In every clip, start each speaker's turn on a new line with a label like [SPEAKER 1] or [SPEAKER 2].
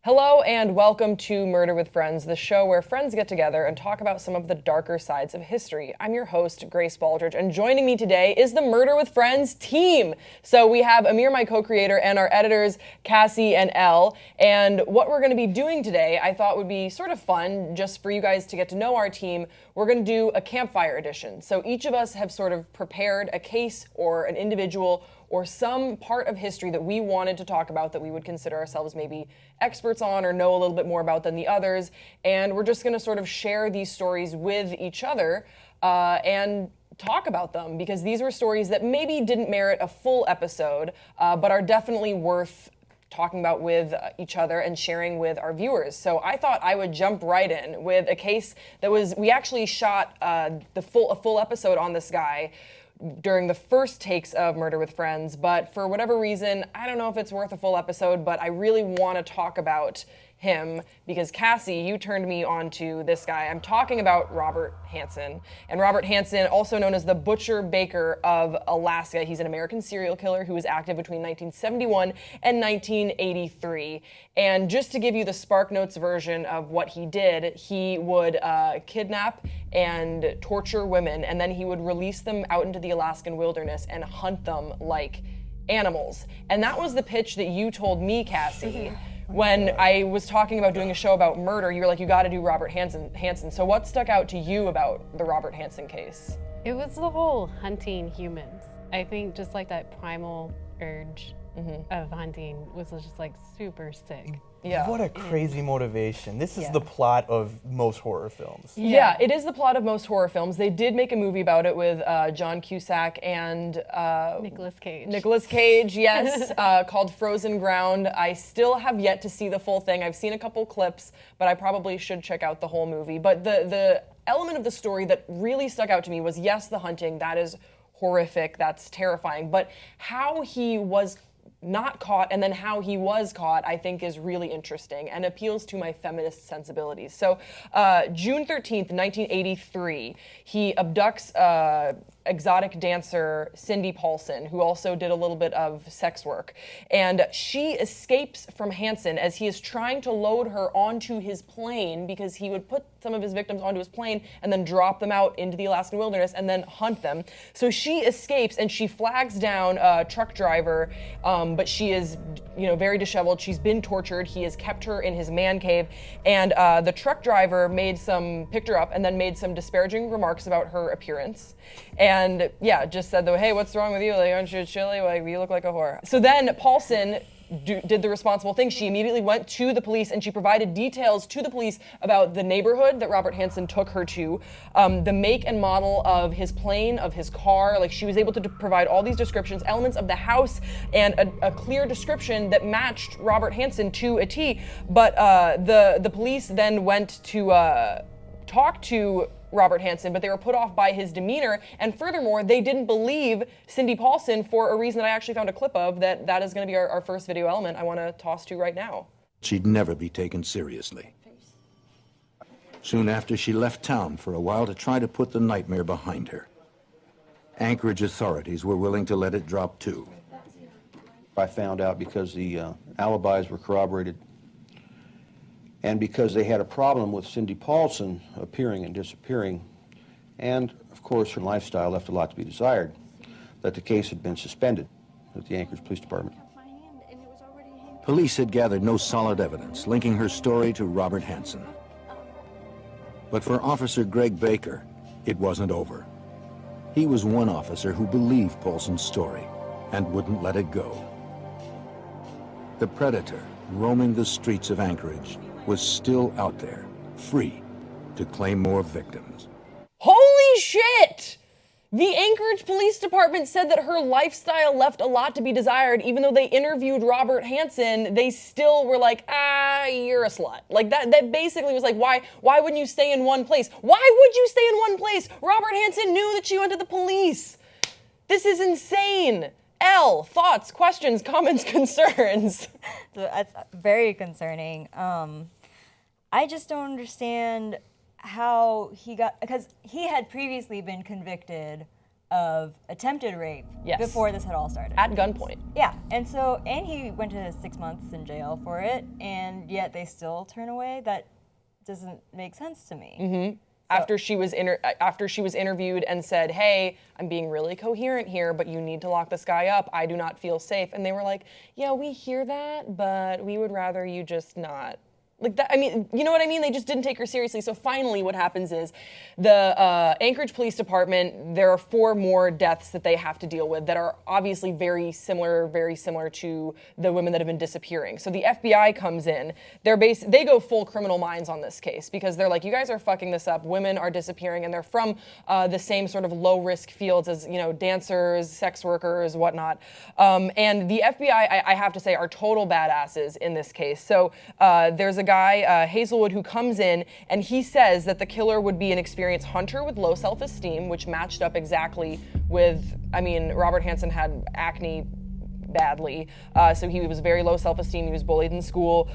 [SPEAKER 1] Hello and welcome to Murder with Friends, the show where friends get together and talk about some of the darker sides of history. I'm your host, Grace Baldridge, and joining me today is the Murder with Friends team. So we have Amir, my co-creator, and our editors, Cassie and Elle. And what we're going to be doing today, I thought would be sort of fun, just for you guys to get to know our team. We're going to do a Campfire Edition. So each of us have sort of prepared a case or an individual or some part of history that we wanted to talk about that we would consider ourselves maybe experts on or know a little bit more about than the others. And we're just gonna sort of share these stories with each other and talk about them, because these were stories that maybe didn't merit a full episode, but are definitely worth talking about with each other and sharing with our viewers. So I thought I would jump right in with a case that we actually shot a full episode on this guy during the first takes of Murder with Friends, but for whatever reason, I don't know if it's worth a full episode, but I really want to talk about him because Cassie, you turned me on to this guy. I'm talking about Robert Hansen. And Robert Hansen, also known as the Butcher Baker of Alaska, he's an American serial killer who was active between 1971 and 1983. And just to give you the Spark Notes version of what he did, he would kidnap and torture women, and then he would release them out into the Alaskan wilderness and hunt them like animals. And that was the pitch that you told me, Cassie. When I was talking about doing a show about murder, you were like, you got to do Robert Hansen. So what stuck out to you about the Robert Hansen case?
[SPEAKER 2] It was the whole hunting humans. I think just like that primal urge of hunting was just like super sick.
[SPEAKER 1] Yeah.
[SPEAKER 3] What a crazy motivation. This is the plot of most horror films.
[SPEAKER 1] Yeah, it is the plot of most horror films. They did make a movie about it with John Cusack and
[SPEAKER 2] Nicolas Cage.
[SPEAKER 1] Nicolas Cage, yes, called Frozen Ground. I still have yet to see the full thing. I've seen a couple clips, but I probably should check out the whole movie. But the element of the story that really stuck out to me was, yes, the hunting, that is horrific, that's terrifying, but how he was not caught and then how he was caught, I think is really interesting and appeals to my feminist sensibilities. So June 13th, 1983, he abducts exotic dancer Cindy Paulson, who also did a little bit of sex work. And she escapes from Hansen as he is trying to load her onto his plane, because he would put some of his victims onto his plane and then drop them out into the Alaskan wilderness and then hunt them. So she escapes and she flags down a truck driver, but she is, very disheveled. She's been tortured. He has kept her in his man cave, and the truck driver picked her up and then made some disparaging remarks about her appearance. And just said, though, hey, what's wrong with you? Like, aren't you chilly? Like, you look like a whore. So then Paulson did the responsible thing. She immediately went to the police and she provided details to the police about the neighborhood that Robert Hansen took her to, the make and model of his plane, of his car. Like, she was able to provide all these descriptions, elements of the house, and a clear description that matched Robert Hansen to a T. But the police then went to talk to Robert Hansen, but they were put off by his demeanor, and furthermore, they didn't believe Cindy Paulson for a reason that I actually found a clip of that is going to be our first video element I want to toss to right now.
[SPEAKER 4] She'd never be taken seriously. Soon after, she left town for a while to try to put the nightmare behind her. Anchorage authorities were willing to let it drop too.
[SPEAKER 5] I found out because the alibis were corroborated, and because they had a problem with Cindy Paulson appearing and disappearing, and of course her lifestyle left a lot to be desired, that the case had been suspended at the Anchorage Police Department.
[SPEAKER 4] Police had gathered no solid evidence linking her story to Robert Hansen. But for Officer Greg Baker, it wasn't over. He was one officer who believed Paulson's story and wouldn't let it go. The predator, roaming the streets of Anchorage, was still out there, free to claim more victims.
[SPEAKER 1] Holy shit! The Anchorage Police Department said that her lifestyle left a lot to be desired. Even though they interviewed Robert Hansen, they still were like, you're a slut. Like, that basically was like, why wouldn't you stay in one place? Why would you stay in one place? Robert Hansen knew that she went to the police. This is insane. Elle, thoughts, questions, comments, concerns?
[SPEAKER 6] That's very concerning. I just don't understand how he got, because he had previously been convicted of attempted rape before this had all started.
[SPEAKER 1] At gunpoint.
[SPEAKER 6] Yeah, and he went to 6 months in jail for it, and yet they still turn away. That doesn't make sense to me.
[SPEAKER 1] Mm-hmm. After she was interviewed and said, "Hey, I'm being really coherent here, but you need to lock this guy up. I do not feel safe." And they were like, "Yeah, we hear that, but we would rather you just not." Like that, I mean, you know what I mean? They just didn't take her seriously. So finally what happens is the Anchorage Police Department, there are 4 more deaths that they have to deal with that are obviously very similar to the women that have been disappearing. So the FBI comes in. They go full Criminal Minds on this case because they're like, you guys are fucking this up. Women are disappearing, and they're from the same sort of low-risk fields as, dancers, sex workers, whatnot. And the FBI, I have to say, are total badasses in this case. So there's a guy, Hazelwood, who comes in and he says that the killer would be an experienced hunter with low self-esteem, which matched up exactly with, Robert Hansen had acne badly, so he was very low self-esteem. He was bullied in school.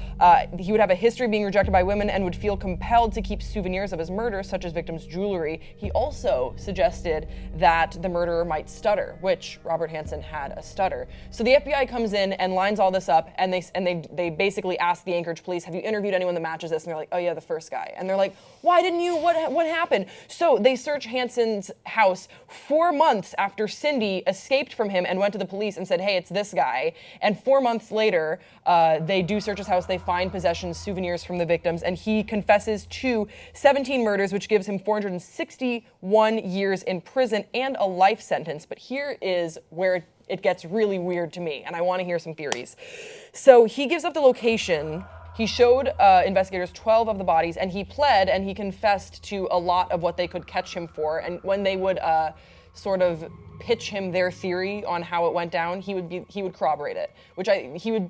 [SPEAKER 1] He would have a history of being rejected by women and would feel compelled to keep souvenirs of his murders, such as victims' jewelry. He also suggested that the murderer might stutter, which Robert Hansen had a stutter. So the FBI comes in and lines all this up, and they basically ask the Anchorage police, "Have you interviewed anyone that matches this?" And they're like, "Oh yeah, the first guy." And they're like, "Why didn't you? What happened?" So they search Hansen's house 4 months after Cindy escaped from him and went to the police and said, "Hey, it's this guy." And 4 months later, they do search his house. They find possessions, souvenirs from the victims, and he confesses to 17 murders, which gives him 461 years in prison and a life sentence. But here is where it gets really weird to me, and I want to hear some theories. So he gives up the location. He showed investigators 12 of the bodies, and he pled and he confessed to a lot of what they could catch him for. And when they would sort of pitch him their theory on how it went down, he would corroborate it.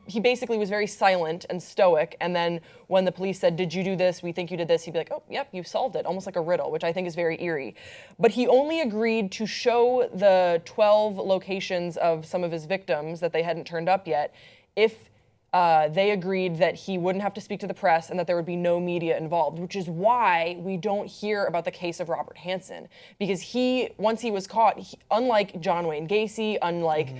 [SPEAKER 1] He basically was very silent and stoic. And then when the police said, "Did you do this? We think you did this," he'd be like, "Oh, yep, you solved it," almost like a riddle, which I think is very eerie. But he only agreed to show the 12 locations of some of his victims that they hadn't turned up yet if they agreed that he wouldn't have to speak to the press and that there would be no media involved, which is why we don't hear about the case of Robert Hansen. Because once he was caught, unlike John Wayne Gacy, unlike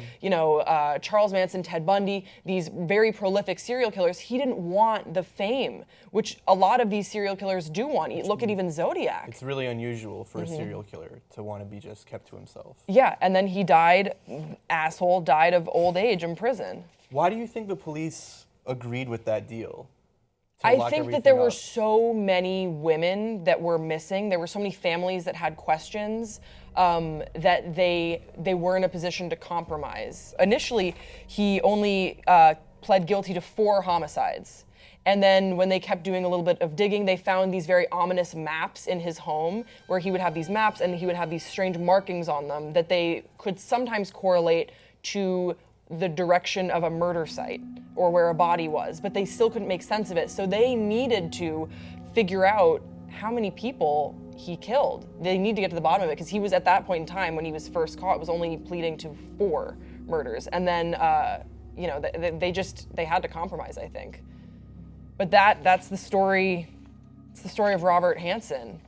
[SPEAKER 1] Charles Manson, Ted Bundy, these very prolific serial killers, he didn't want the fame, which a lot of these serial killers do want. Look at even Zodiac.
[SPEAKER 3] It's really unusual for a serial killer to want to be just kept to himself.
[SPEAKER 1] Yeah, and then he died of old age in prison.
[SPEAKER 3] Why do you think the police agreed with that deal?
[SPEAKER 1] I think that there were so many women that were missing. There were so many families that had questions that they were in a position to compromise. Initially, he only pled guilty to 4 homicides. And then when they kept doing a little bit of digging, they found these very ominous maps in his home where he would have these maps and he would have these strange markings on them that they could sometimes correlate to the direction of a murder site or where a body was, but they still couldn't make sense of it. So they needed to figure out how many people he killed. They need to get to the bottom of it because he was, at that point in time when he was first caught, was only pleading to 4 murders. And then, they had to compromise, I think. But that's the story. It's the story of Robert Hansen.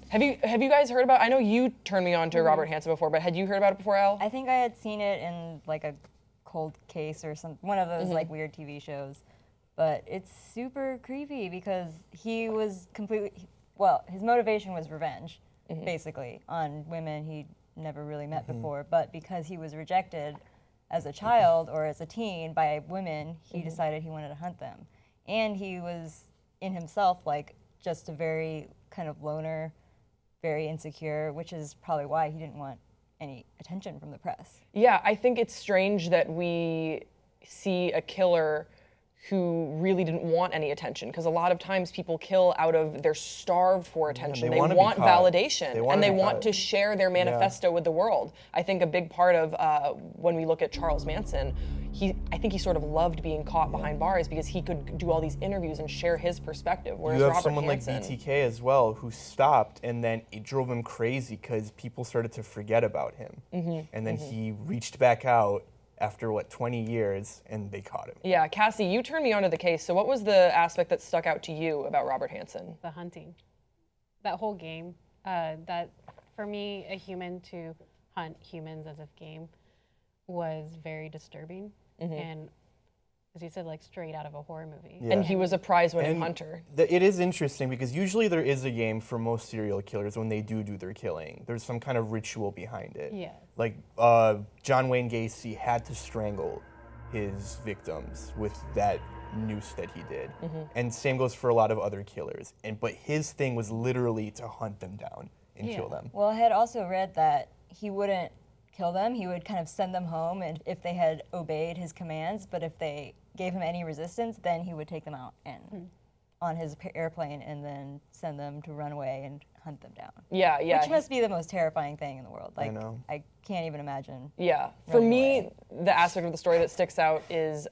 [SPEAKER 1] Have you guys heard about? I know you turned me on to Robert Hansen before, but had you heard about it before, Al?
[SPEAKER 6] I think I had seen it in like a cold case or one of those like weird TV shows. But it's super creepy because he was his motivation was revenge, basically, on women he'd never really met before. But because he was rejected as a child or as a teen by women, he decided he wanted to hunt them. And he was in himself like just a very kind of loner, very insecure, which is probably why he didn't want any attention from the press.
[SPEAKER 1] Yeah, I think it's strange that we see a killer who really didn't want any attention, because a lot of times people kill out of, they're starved for attention. They want validation, and they want to share their manifesto with the world. I think a big part of when we look at Charles Manson, I think he sort of loved being caught behind bars because he could do all these interviews and share his perspective. Whereas
[SPEAKER 3] you have
[SPEAKER 1] Robert
[SPEAKER 3] someone
[SPEAKER 1] Hansen,
[SPEAKER 3] like BTK as well, who stopped, and then it drove him crazy because people started to forget about him. And then he reached back out after 20 years, and they caught him. Yeah,
[SPEAKER 1] Cassie, you turned me onto the case. So what was the aspect that stuck out to you about Robert Hansen?
[SPEAKER 2] The hunting. That whole game. That for me, a human to hunt humans as if game was very disturbing. And as you said, like straight out of a horror movie.
[SPEAKER 3] Yeah.
[SPEAKER 1] And he was a prize-winning
[SPEAKER 3] And
[SPEAKER 1] hunter.
[SPEAKER 3] it is interesting because usually there is a game for most serial killers when they do their killing. There's some kind of ritual behind it.
[SPEAKER 2] Yes.
[SPEAKER 3] Like John Wayne Gacy had to strangle his victims with that noose that he did. And same goes for a lot of other killers. But his thing was literally to hunt them down and kill them.
[SPEAKER 6] Well, I had also read that he wouldn't kill them. He would kind of send them home, and if they had obeyed his commands, but if they gave him any resistance, then he would take them out and on his airplane and then send them to run away and hunt them down.
[SPEAKER 1] Yeah, yeah.
[SPEAKER 6] Which must be the most terrifying thing in the world. Like,
[SPEAKER 3] I know.
[SPEAKER 6] I can't even imagine.
[SPEAKER 1] Yeah, for
[SPEAKER 6] running
[SPEAKER 1] me,
[SPEAKER 6] away.
[SPEAKER 1] the aspect of the story that sticks out is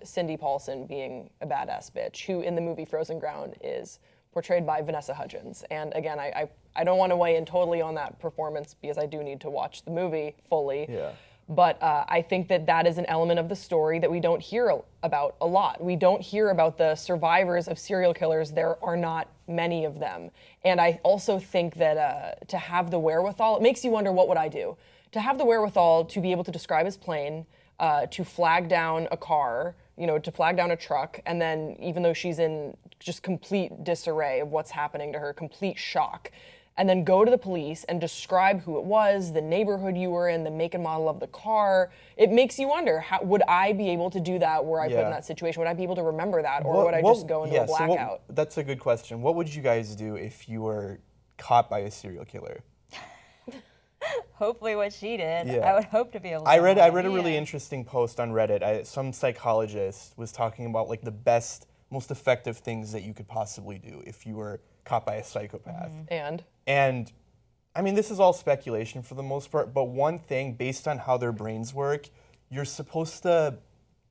[SPEAKER 1] Cindy Paulson being a badass bitch, who in the movie Frozen Ground is portrayed by Vanessa Hudgens. And again, I don't want to weigh in totally on that performance because I do need to watch the movie fully.
[SPEAKER 3] Yeah.
[SPEAKER 1] But I think that is an element of the story that we don't hear about a lot. We don't hear about the survivors of serial killers. There are not many of them. And I also think that to have the wherewithal, it makes you wonder, what would I do? To have the wherewithal to be able to describe his plane, to flag down a car, to flag down a truck, and then even though she's in just complete disarray of what's happening to her, complete shock, and then go to the police and describe who it was, the neighborhood you were in, the make and model of the car. It makes you wonder, how would I be able to do that were I put in that situation? Would I be able to remember that, or would I just go into a blackout?
[SPEAKER 3] That's a good question. What would you guys do if you were caught by a serial killer?
[SPEAKER 6] Hopefully what she did.
[SPEAKER 3] Yeah.
[SPEAKER 6] I would hope to be able to.
[SPEAKER 3] I read a really interesting post on Reddit. Some psychologist was talking about like the best, most effective things that you could possibly do if you were caught by a psychopath. And I mean, this is all speculation for the most part, but one thing, based on how their brains work, you're supposed to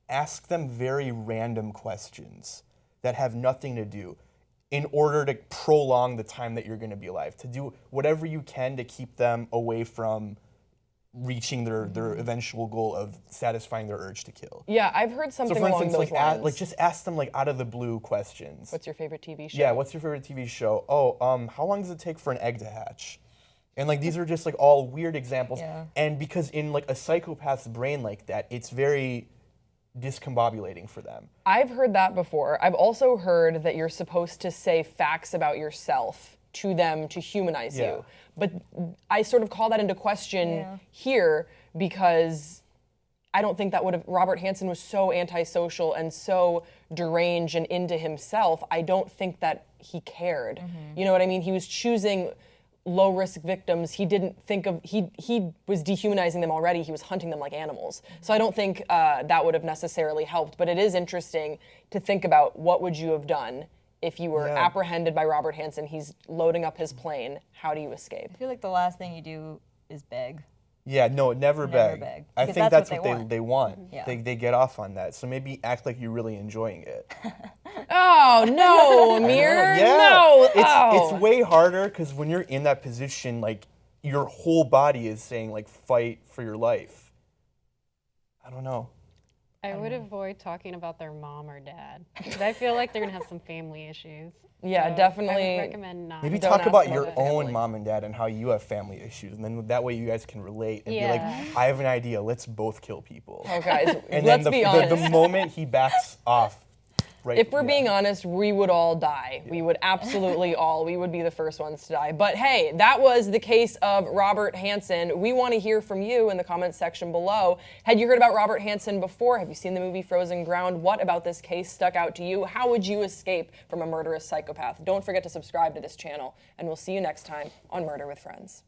[SPEAKER 3] ask them very random questions that have nothing to do in order to prolong the time that you're going to be alive, to do whatever you can to keep them away from reaching their eventual goal of satisfying their urge to kill.
[SPEAKER 1] Yeah, I've heard something
[SPEAKER 3] so for
[SPEAKER 1] along
[SPEAKER 3] instance,
[SPEAKER 1] those lines.
[SPEAKER 3] like just ask them like out of the blue questions.
[SPEAKER 1] What's your favorite TV show?
[SPEAKER 3] Yeah, what's your favorite TV show? Oh, how long does it take for an egg to hatch? And like these are just like all weird examples.
[SPEAKER 6] Yeah.
[SPEAKER 3] And because in like a psychopath's brain like that, it's very discombobulating for them.
[SPEAKER 1] I've heard that before. I've also heard that you're supposed to say facts about yourself to them to humanize you. But I sort of call that into question here because I don't think that would have, Robert Hansen was so antisocial and so deranged and into himself, I don't think that he cared. You know what I mean? He was choosing low-risk victims. He didn't think of, he was dehumanizing them already. He was hunting them like animals. So I don't think that would have necessarily helped, but it is interesting to think about what would you have done if you were apprehended by Robert Hansen. He's loading up his plane. How do you escape?
[SPEAKER 6] I feel like the last thing you do is beg.
[SPEAKER 3] Yeah, no, never beg. I
[SPEAKER 6] Because
[SPEAKER 3] think
[SPEAKER 6] that's
[SPEAKER 3] that's
[SPEAKER 6] what
[SPEAKER 3] what they want.
[SPEAKER 6] Yeah.
[SPEAKER 3] They get off on that. So maybe act like you're really enjoying it.
[SPEAKER 1] Oh, no, Amir. No.
[SPEAKER 3] It's way harder because when you're in that position, like your whole body is saying like fight for your life. I don't know.
[SPEAKER 2] I would avoid talking about their mom or dad because I feel like they're gonna have some family issues.
[SPEAKER 1] Yeah,
[SPEAKER 2] So
[SPEAKER 1] definitely.
[SPEAKER 2] I would recommend not.
[SPEAKER 3] Maybe
[SPEAKER 1] Don't
[SPEAKER 3] talk
[SPEAKER 1] ask
[SPEAKER 3] about
[SPEAKER 1] about
[SPEAKER 3] your
[SPEAKER 1] the
[SPEAKER 3] own
[SPEAKER 1] family.
[SPEAKER 3] mom and dad and how you have family issues, and then that way you guys can relate and be
[SPEAKER 2] Yeah.
[SPEAKER 3] like, I have an idea. Let's both kill people.
[SPEAKER 1] Oh, guys,
[SPEAKER 3] And
[SPEAKER 1] let's
[SPEAKER 3] then
[SPEAKER 1] be honest.
[SPEAKER 3] the moment he backs off, right?
[SPEAKER 1] If we're being honest, we would all die. We would absolutely all. We would be the first ones to die. But hey, that was the case of Robert Hansen. We want to hear from you in the comments section below. Had you heard about Robert Hansen before? Have you seen the movie Frozen Ground? What about this case stuck out to you? How would you escape from a murderous psychopath? Don't forget to subscribe to this channel, and we'll see you next time on Murder with Friends.